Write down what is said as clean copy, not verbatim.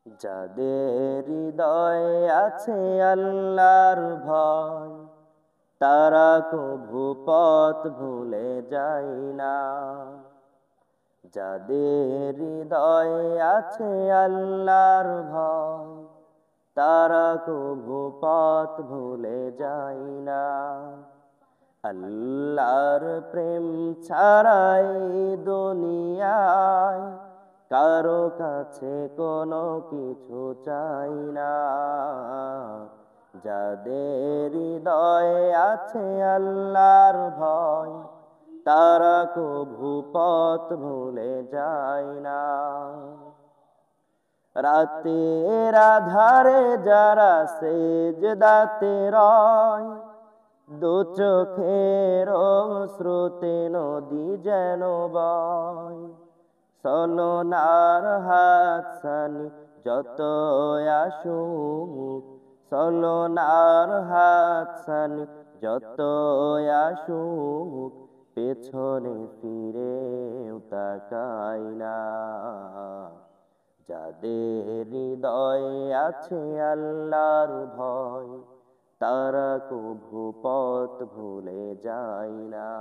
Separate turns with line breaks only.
যাদের হৃদয়ে আছে আল্লাহর ভয়, তারা কভু পথ ভুলে যায় না। যাদের হৃদয়ে আছে আল্লাহর ভয়, তারা কভু পথ ভুলে যায় না। আল্লাহর প্রেম ছাড়াই দুনিয়ায় কারো কাছে কোনো কিছু চাই না। যাদের হৃদয়ে আছে আল্লাহর ভয়, তারা কভু পথ ভুলে যায় না। রাতের আধারে যারা সেজদাতে রয়, দু চোখের স্রোতে নদী যেন বয়। সলনার হাত ছানি যত আসুক, সলনার হাত ছানি যত আসুক, পেছনে ফিরেও তাকাই না। যাদের হৃদয়ে আছে আল্লাহর ভয়, তারা কভু পথ ভুলে যায় না।